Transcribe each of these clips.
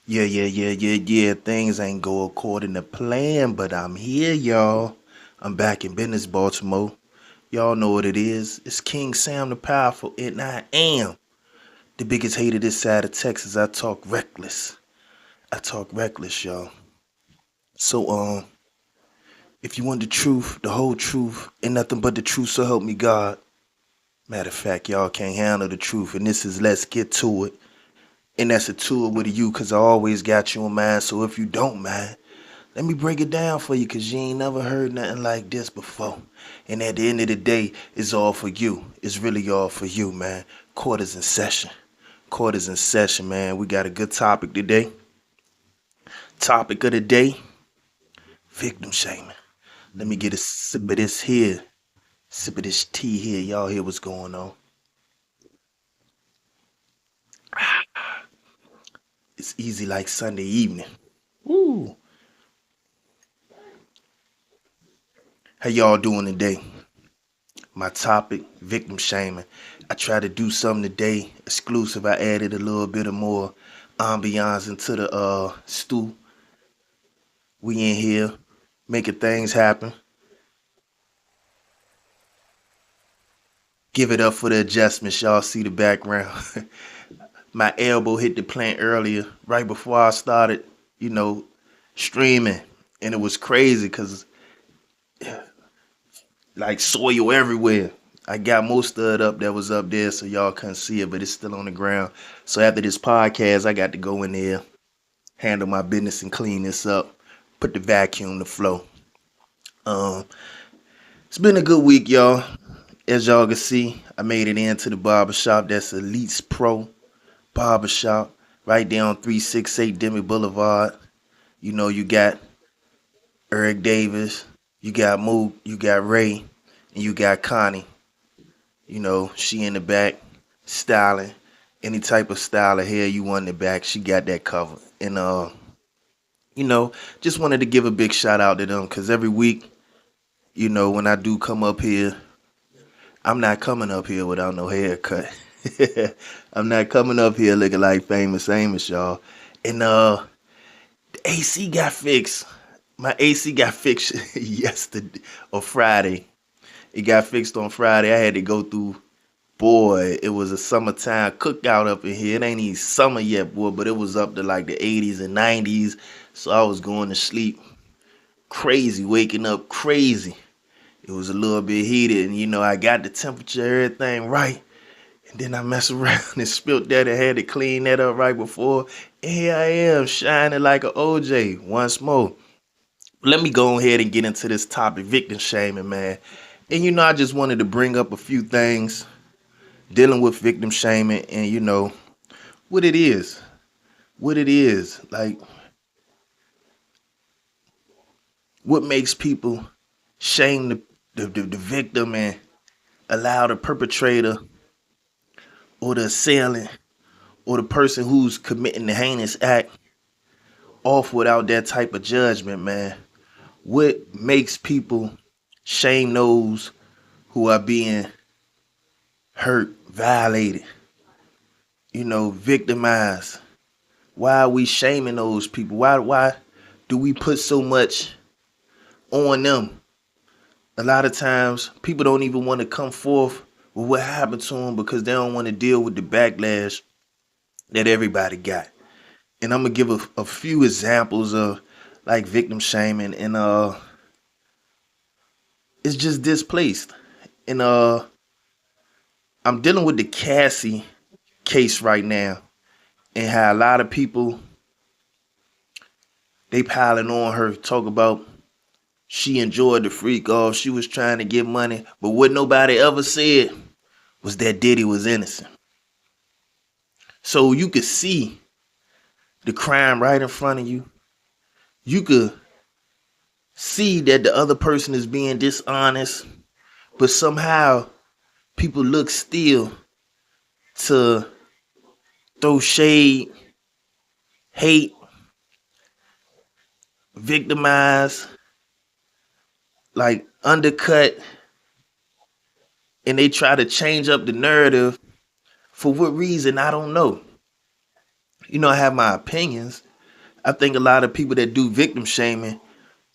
Yeah. Things ain't go according to plan, but I'm here, y'all. I'm back in business, Baltimore. Y'all know what it is. It's King Sam the Powerful, and I am the biggest hater this side of Texas. I talk reckless. I talk reckless, y'all. So, if you want the truth, the whole truth, and nothing but the truth, so help me God. Matter of fact, y'all can't handle the truth, and this is Let's Get To It. And that's a tour with you, cause I always got you in mind. So if you don't mind, let me break it down for you, cause you ain't never heard nothing like this before. And at the end of the day, it's all for you. It's really all for you, man. Court is in session. Court is in session, man. We got a good topic today. Topic of the day, victim shaming. Let me get a sip of this here. Sip of this tea here. Y'all hear what's going on. It's easy like Sunday evening. Woo. How y'all doing today? My topic, victim shaming. I tried to do something today, exclusive. I added a little bit of more ambiance into the stew. We in here making things happen. Give it up for the adjustments. Y'all see the background. My elbow hit the plant earlier, right before I started, you know, streaming. And it was crazy because like soil everywhere. I got most of it up that was up there so y'all couldn't see it, but it's still on the ground. So after this podcast, I got to go in there, handle my business and clean this up, put the vacuum to flow. Um, it's been a good week, y'all. As y'all can see, I made it into the barbershop. That's Elites Pro Barbershop, right there on 368 Demi Boulevard. You know, you got Eric Davis, you got Mook, you got Ray, and you got Connie. You know, she in the back styling. Any type of style of hair you want in the back, she got that covered. And you know, just wanted to give a big shout out to them because every week, you know, when I do come up here, I'm not coming up here without no haircut. I'm not coming up here looking like famous Amos, y'all. And the AC got fixed. My AC got fixed yesterday or Friday. It got fixed on Friday. I had to go through. Boy, it was a summertime cookout up in here. It ain't even summer yet, boy, but it was up to like the 80s and 90s. So I was going to sleep crazy, waking up crazy. It was a little bit heated, and you know, I got the temperature, everything right. And then I messed around and spilled that and had to clean that up right before. And here I am, shining like an OJ once more. Let me go ahead and get into this topic, victim shaming, man. And you know, I just wanted to bring up a few things dealing with victim shaming and you know what it is. What it is. Like what makes people shame the victim and allow the perpetrator or the assailant or the person who's committing the heinous act off without that type of judgment, man. What makes people shame those who are being hurt, violated, you know, victimized? Why are we shaming those people? Why do we put so much on them? A lot of times people don't even want to come forth with what happened to them because they don't want to deal with the backlash that everybody got. And I'm gonna give a few examples of like victim shaming and it's just displaced. And I'm dealing with the Cassie case right now and how a lot of people they piling on her, talk about she enjoyed the freak off, she was trying to get money, but what nobody ever said was that Diddy was innocent. So you could see the crime right in front of you. You could see that the other person is being dishonest, but somehow people look still to throw shade, hate, victimize, like undercut, and they try to change up the narrative. For what reason, I don't know. You know, I have my opinions, I think a lot of people that do victim shaming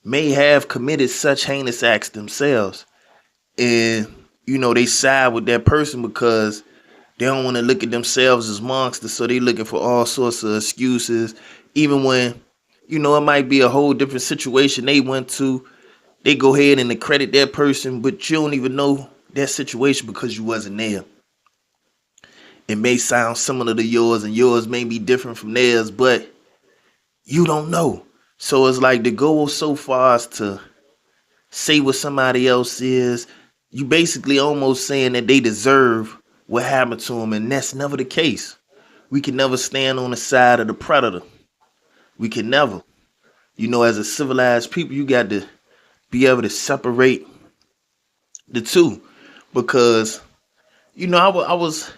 may have committed such heinous acts themselves. And, they side with that person because they don't want to look at themselves as monsters. So they looking for all sorts of excuses. Even when, it might be a whole different situation they went to. They go ahead and accredit that person, but you don't even know that situation because you wasn't there. It may sound similar to yours and yours may be different from theirs, but you don't know. So it's like to go so far as to say what somebody else is, you basically almost saying that they deserve what happened to them, and that's never the case. We can never stand on the side of the predator. We can never. As a civilized people, you got to be able to separate the two. Because, I was,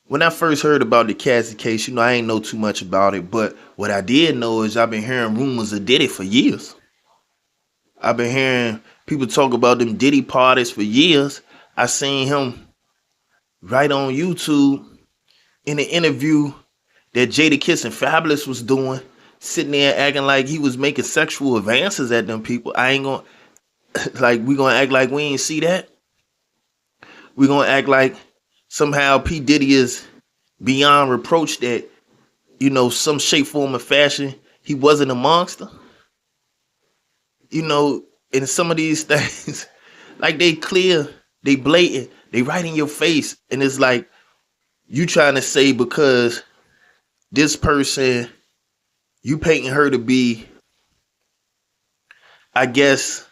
when I first heard about the Cassie case, I ain't know too much about it. But what I did know is I've been hearing rumors of Diddy for years. I've been hearing people talk about them Diddy parties for years. I seen him right on YouTube in an interview that Jadakiss and Fabulous was doing, sitting there acting like he was making sexual advances at them people. I ain't gonna, like, we gonna act like we ain't see that. We gonna act like somehow P. Diddy is beyond reproach that, some shape, form, or fashion, he wasn't a monster. And some of these things, like they clear, they blatant, they right in your face. And it's like, you trying to say because this person, you painting her to be, I guess,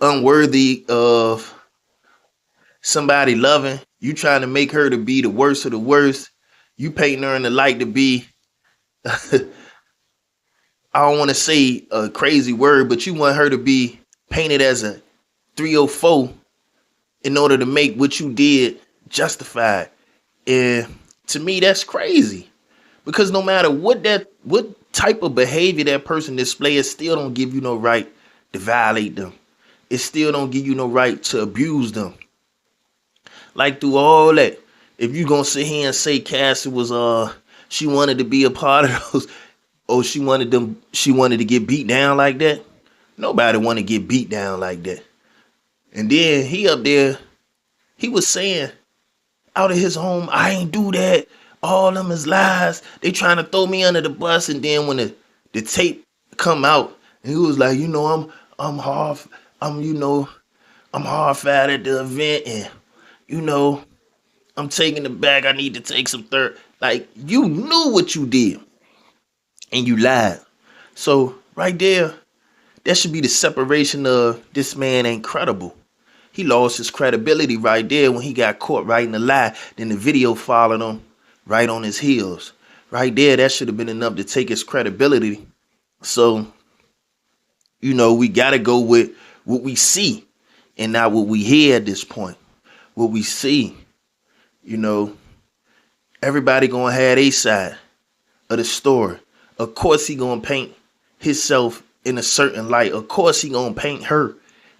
unworthy of somebody loving. You trying to make her to be the worst of the worst. You painting her in the light to be, I don't want to say a crazy word, but you want her to be painted as a 304 in order to make what you did justified. And to me, that's crazy. Because no matter what type of behavior that person displays, it still don't give you no right to violate them. It still don't give you no right to abuse them. Like through all that, if you gonna sit here and say Cassie was she wanted to be a part of those, or she wanted to get beat down like that. Nobody want to get beat down like that. And then he up there, he was saying out of his home, I ain't do that. All them is lies. They trying to throw me under the bus. And then when the tape come out, and he was like, I'm horrified at the event, and I'm taking it back. I need to take some third. Like, you knew what you did, and you lied. So right there, that should be the separation of this man ain't credible. He lost his credibility right there when he got caught writing the lie. Then the video followed him right on his heels. Right there, that should have been enough to take his credibility. So, we got to go with what we see and not what we hear at this point. What we see, everybody going to have a side of the story. Of course, he going to paint himself in a certain light. Of course, he going to paint her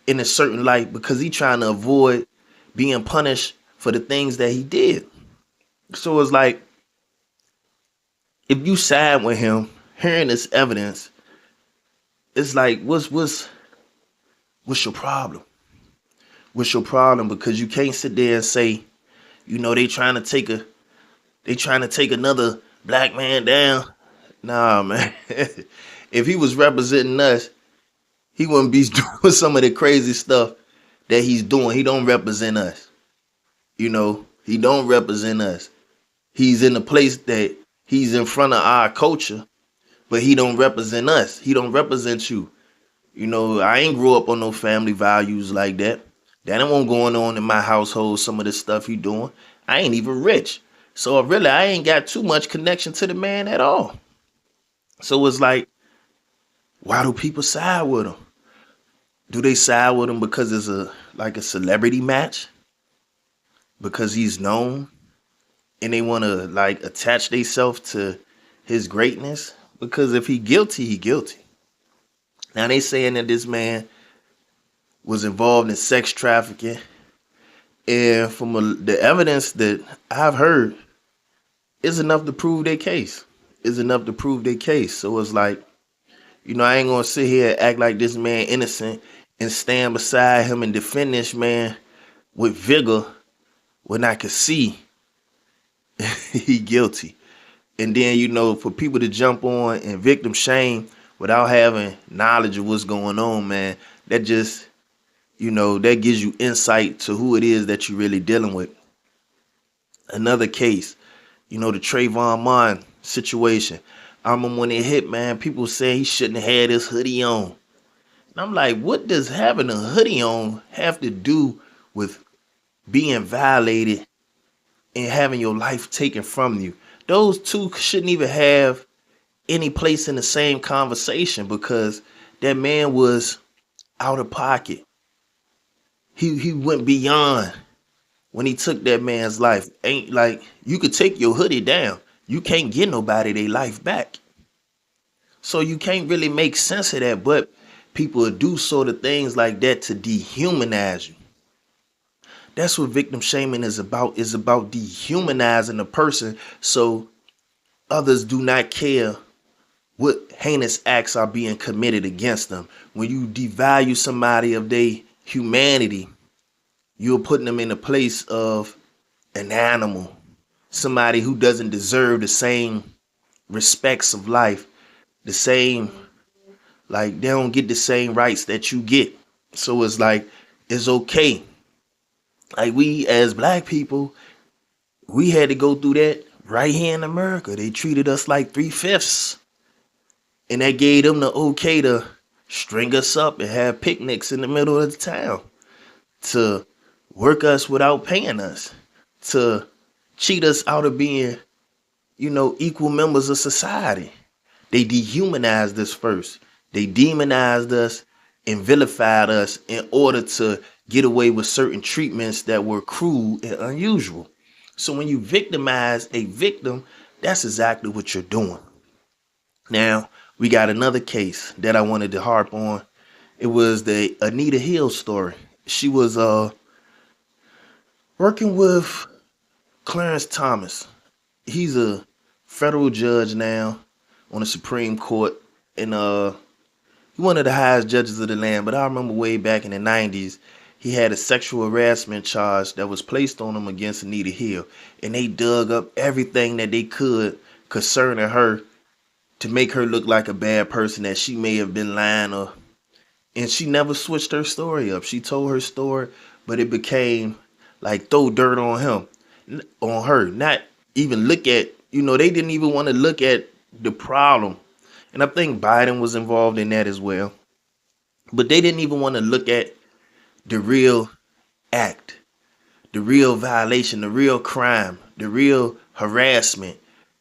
in a certain light because he trying to avoid being punished for the things that he did. So it's like, if you side with him, hearing this evidence, it's like, what's your problem? What's your problem? Because you can't sit there and say, they trying to take another black man down. Nah, man. If he was representing us, he wouldn't be doing some of the crazy stuff that he's doing. He don't represent us. He don't represent us. He's in a place that he's in front of our culture, but he don't represent us. He don't represent you. I ain't grew up on no family values like that. That ain't what going on in my household, some of the stuff he doing. I ain't even rich. So really, I ain't got too much connection to the man at all. So it's like, why do people side with him? Do they side with him because it's a celebrity match? Because he's known and they want to attach themselves to his greatness? Because if he guilty, he guilty. Now they saying that this man was involved in sex trafficking. And from the evidence that I've heard, is enough to prove their case. is enough to prove their case. So it's like, I ain't gonna sit here and act like this man innocent and stand beside him and defend this man with vigor when I could see he guilty. And then, for people to jump on and victim shame without having knowledge of what's going on, man, that just, that gives you insight to who it is that you're really dealing with. Another case, the Trayvon Martin situation. I remember when it hit, man, people say he shouldn't have had his hoodie on. And I'm like, what does having a hoodie on have to do with being violated and having your life taken from you? Those two shouldn't even have any place in the same conversation, because that man was out of pocket. He went beyond when he took that man's life. Ain't like you could take your hoodie down. You can't get nobody their life back. So you can't really make sense of that, but people do sort of things like that to dehumanize you. That's what victim shaming is about. It's about dehumanizing a person so others do not care what heinous acts are being committed against them. When you devalue somebody of their humanity, you're putting them in a place of an animal, somebody who doesn't deserve the same respects of life, the same, like they don't get the same rights that you get. So it's like, it's okay. Like we as black people, we had to go through that right here in America. They treated us like 3/5. And that gave them the okay to string us up and have picnics in the middle of the town, to work us without paying us, to cheat us out of being, equal members of society. They dehumanized us first. They demonized us and vilified us in order to get away with certain treatments that were cruel and unusual. So when you victimize a victim, that's exactly what you're doing. Now, we got another case that I wanted to harp on. It was the Anita Hill story. She was working with Clarence Thomas. He's a federal judge now on the Supreme Court, and he's one of the highest judges of the land. But I remember way back in the 90s, he had a sexual harassment charge that was placed on him against Anita Hill, and they dug up everything that they could concerning her to make her look like a bad person, that she may have been lying, and she never switched her story up. She told her story, but it became like throw dirt on him, on her, not even look at, they didn't even want to look at the problem. And I think Biden was involved in that as well. But they didn't even want to look at the real act, the real violation, the real crime, the real harassment.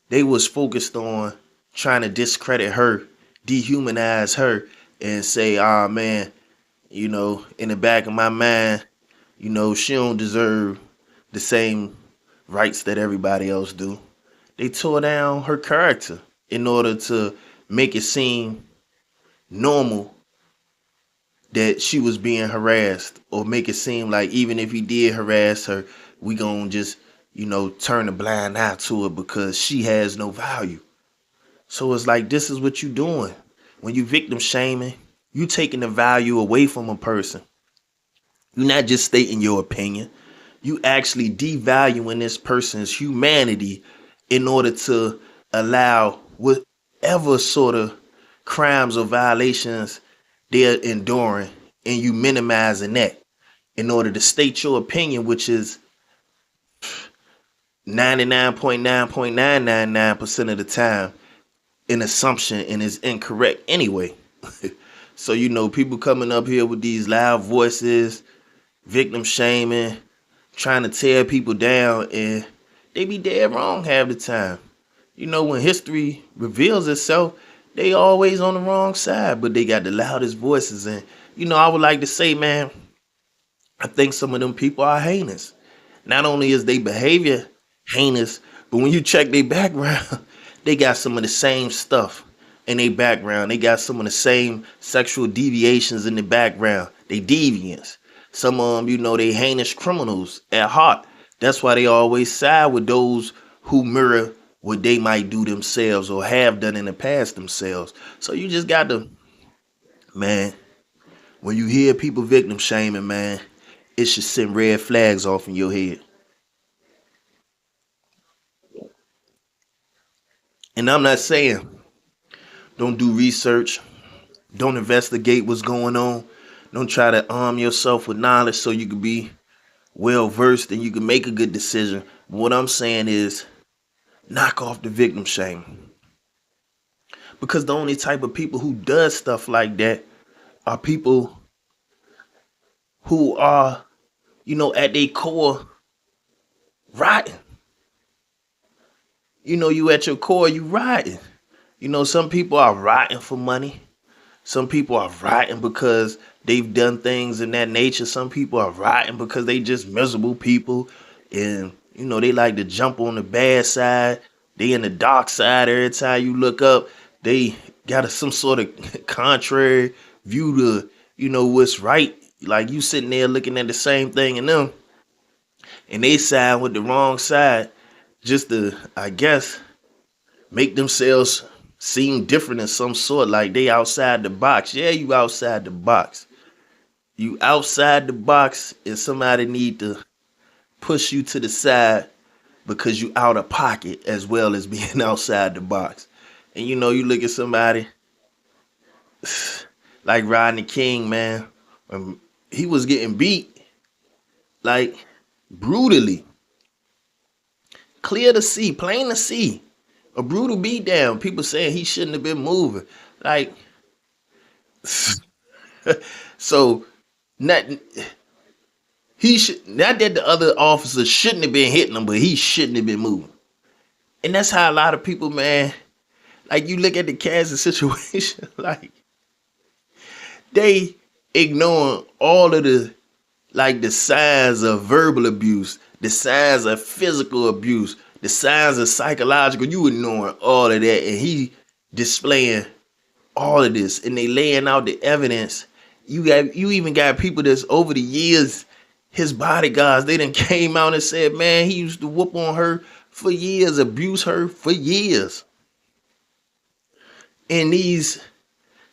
They was focused on trying to discredit her, dehumanize her, and say, oh man, in the back of my mind, she don't deserve the same rights that everybody else do. They tore down her character in order to make it seem normal that she was being harassed, or make it seem like even if he did harass her, we gonna just, turn a blind eye to it because she has no value. So it's like, this is what you doing. When you victim shaming, you taking the value away from a person. You're not just stating your opinion. You actually devaluing this person's humanity in order to allow whatever sort of crimes or violations they're enduring, and you minimizing that in order to state your opinion, which is 99.9.999% of the time an assumption and is incorrect anyway. So, people coming up here with these loud voices, victim shaming, trying to tear people down, and they be dead wrong half the time. When history reveals itself, they always on the wrong side, but they got the loudest voices. And, I would like to say, man, I think some of them people are heinous. Not only is their behavior heinous, but when you check their background, they got some of the same stuff in their background. They got some of the same sexual deviations in the background. They deviants. Some of them, they heinous criminals at heart. That's why they always side with those who mirror what they might do themselves or have done in the past themselves. So you just got to, man, when you hear people victim shaming, man, it should send red flags off in your head. And I'm not saying don't do research, don't investigate what's going on, don't try to arm yourself with knowledge so you can be well versed and you can make a good decision. What I'm saying is knock off the victim shame. Because the only type of people who does stuff like that are people who are, at their core rotten. You at your core, you rotten. Some people are rotten for money. Some people are rotten because they've done things in that nature. Some people are rotten because they just miserable people. And, they like to jump on the bad side. They in the dark side every time you look up. They got some sort of contrary view to, what's right. Like you sitting there looking at the same thing in them. And they side with the wrong side just to, I guess, make themselves seem different in some sort, like they outside the box. Yeah, you outside the box. You outside the box, and somebody need to push you to the side because you out of pocket as well as being outside the box. And you look at somebody like Rodney King, man. He was getting beat like brutally. Clear to see, plain to see. A brutal beatdown. People saying he shouldn't have been moving. Like, so not not that the other officers shouldn't have been hitting him, but he shouldn't have been moving. And that's how a lot of people, man, like you look at the Cassie situation, like they ignoring all of the signs of verbal abuse, the signs of physical abuse, the signs of psychological. You ignoring all of that, and he displaying all of this, and they laying out the evidence. You even got people that's over the years, his bodyguards, they done came out and said, man, he used to whoop on her for years, abuse her for years. And these,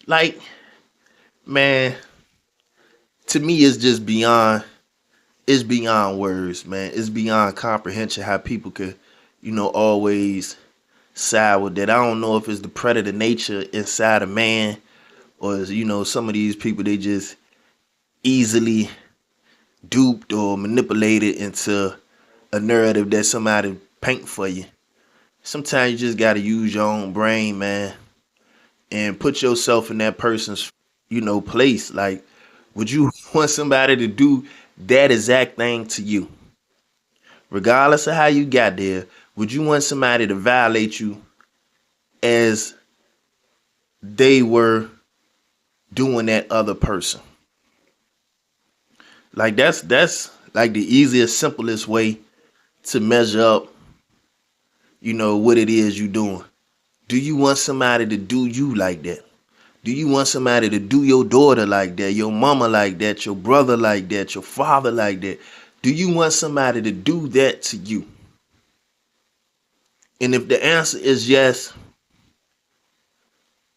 like, man, to me, it's beyond words, man. It's beyond comprehension how people could, always side with that. I don't know if it's the predator nature inside a man, or some of these people, they just easily duped or manipulated into a narrative that somebody paint for you. Sometimes you just gotta use your own brain, man, and put yourself in that person's, place. Like, would you want somebody to do that exact thing to you? Regardless of how you got there, would you want somebody to violate you as they were doing that other person? Like that's like the easiest, simplest way to measure up, what it is you doing. Do you want somebody to do you like that? Do you want somebody to do your daughter like that, your mama like that, your brother like that, your father like that? Do you want somebody to do that to you? And if the answer is yes,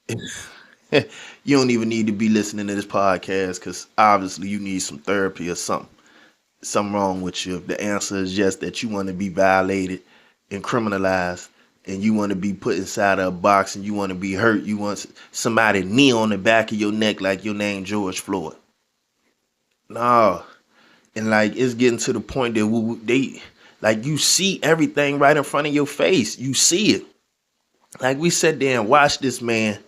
you don't even need to be listening to this podcast, because obviously you need some therapy or something wrong with you. If the answer is yes, that you want to be violated and criminalized, and you want to be put inside of a box, and you want to be hurt, you want somebody knee on the back of your neck like your name George Floyd. No. And like it's getting to the point that they like you see everything right in front of your face. You see it. Like we sat there and watched this man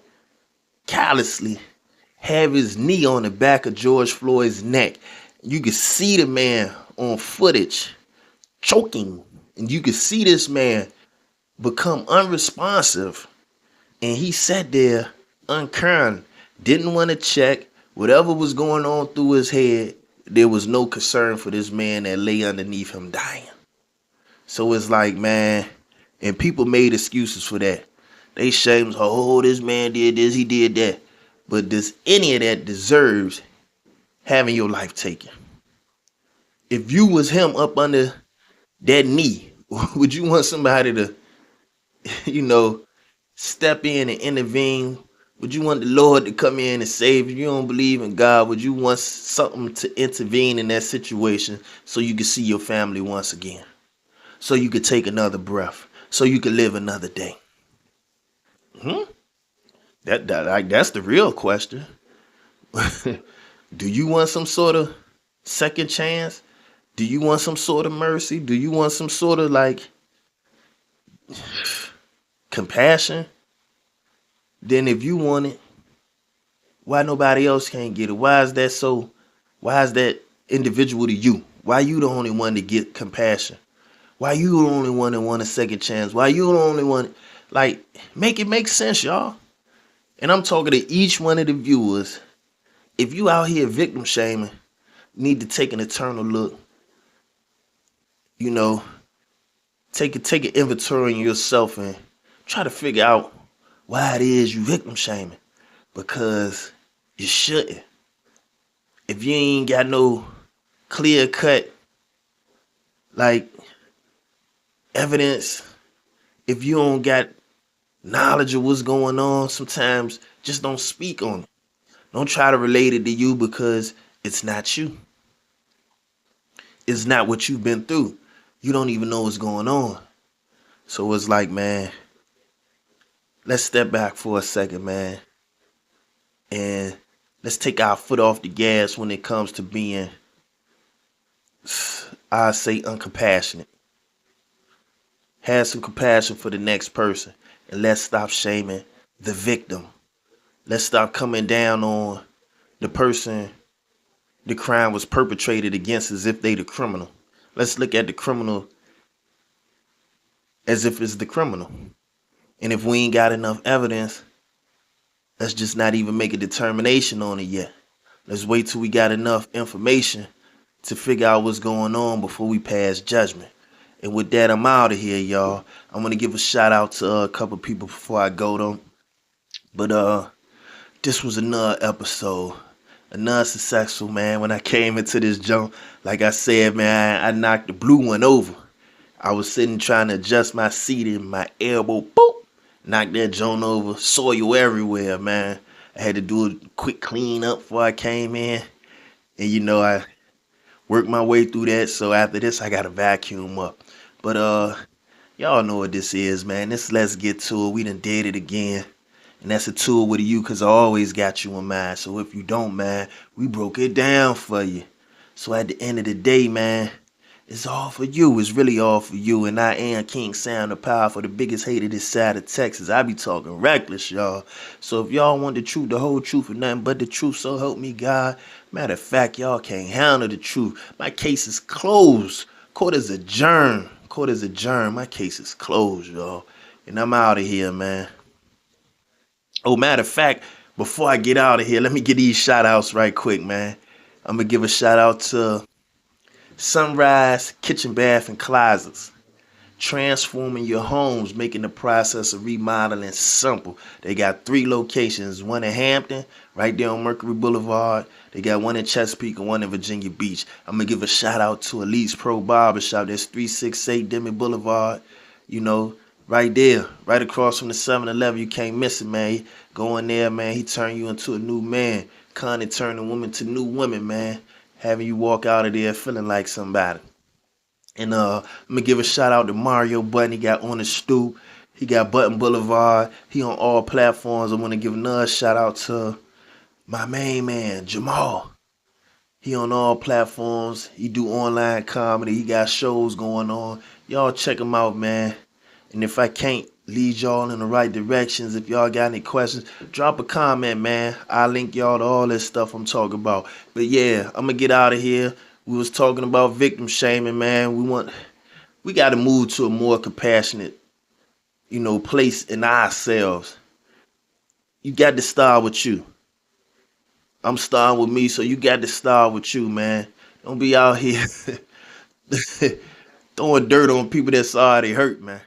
callously have his knee on the back of George Floyd's neck. You could see the man on footage choking, and you could see this man become unresponsive, and he sat there uncaring, didn't want to check whatever was going on through his head. There was no concern for this man that lay underneath him dying. So it's like, man, and people made excuses for that. They shamed, oh, this man did this, he did that. But does any of that deserves having your life taken? If you was him up under that knee, would you want somebody to you know, step in and intervene? Would you want the Lord to come in and save you? You don't believe in God. Would you want something to intervene in that situation so you can see your family once again? So you could take another breath? So you could live another day? Hmm? That's the real question. Do you want some sort of second chance? Do you want some sort of mercy? Do you want some sort of like compassion? Then if you want it, why nobody else can't get it? Why is that so? Why is that individual to you? Why you the only one to get compassion? Why you the only one that want a second chance? Why you the only one? Like, make it make sense, y'all. And I'm talking to each one of the viewers. If you out here victim shaming, need to take an eternal look. You know, take an inventory in yourself and try to figure out why it is you victim shaming. Because you shouldn't. If you ain't got no clear cut like evidence, if you don't got knowledge of what's going on, sometimes just don't speak on it. Don't try to relate it to you because it's not you. It's not what you've been through. You don't even know what's going on. So it's like, man, let's step back for a second, man. And let's take our foot off the gas when it comes to being, I say, uncompassionate. Have some compassion for the next person. And let's stop shaming the victim. Let's stop coming down on the person the crime was perpetrated against as if they the criminal. Let's look at the criminal as if it's the criminal. And if we ain't got enough evidence, let's just not even make a determination on it yet. Let's wait till we got enough information to figure out what's going on before we pass judgment. And with that, I'm out of here, y'all. I'm gonna give a shout out to a couple people before I go though. But this was another episode, another successful, man. When I came into this jump, like I said, man, I knocked the blue one over. I was sitting trying to adjust my seat and my elbow, boop, knocked that joint over, soil everywhere, man. I had to do a quick clean up before I came in. And I worked my way through that. So after this, I got to vacuum up. But y'all know what this is, man. This Let's Get To It. We done did it again. And that's a tool with you because I always got you in mind. So if you don't, man, we broke it down for you. So at the end of the day, man, it's all for you. It's really all for you. And I am King Sound the Powerful, the biggest hater this side of Texas. I be talking reckless, y'all. So if y'all want the truth, the whole truth, and nothing but the truth, so help me God. Matter of fact, y'all can't handle the truth. My case is closed. Court is adjourned. Court is adjourned. My case is closed, y'all. And I'm out of here, man. Oh, matter of fact, before I get out of here, let me get these shout outs right quick, man. I'm going to give a shout out to Sunrise Kitchen, Bath, and Closets. Transforming your homes, making the process of remodeling simple. They got 3 locations, one in Hampton, right there on Mercury Boulevard. They got one in Chesapeake and one in Virginia Beach. I'm going to give a shout out to Elite's Pro Barbershop. That's 368 Demi Boulevard. Right there, right across from the 7-Eleven. You can't miss it, man. Go in there, man. He turn you into a new man. Connie turning women to new women, man. Having you walk out of there feeling like somebody. And I'm gonna give a shout out to Mario Button. He got On the Stoop. He got Button Boulevard. He on all platforms. I want to give another shout out to my main man, Jamal. He on all platforms. He do online comedy. He got shows going on. Y'all check him out, man. And if I can't lead y'all in the right directions, if y'all got any questions, drop a comment, man. I'll link y'all to all this stuff I'm talking about. But yeah, I'm gonna get out of here. We was talking about victim shaming, man. We got to move to a more compassionate, place in ourselves. You got to start with you. I'm starting with me, so you got to start with you, man. Don't be out here throwing dirt on people that's already hurt, man.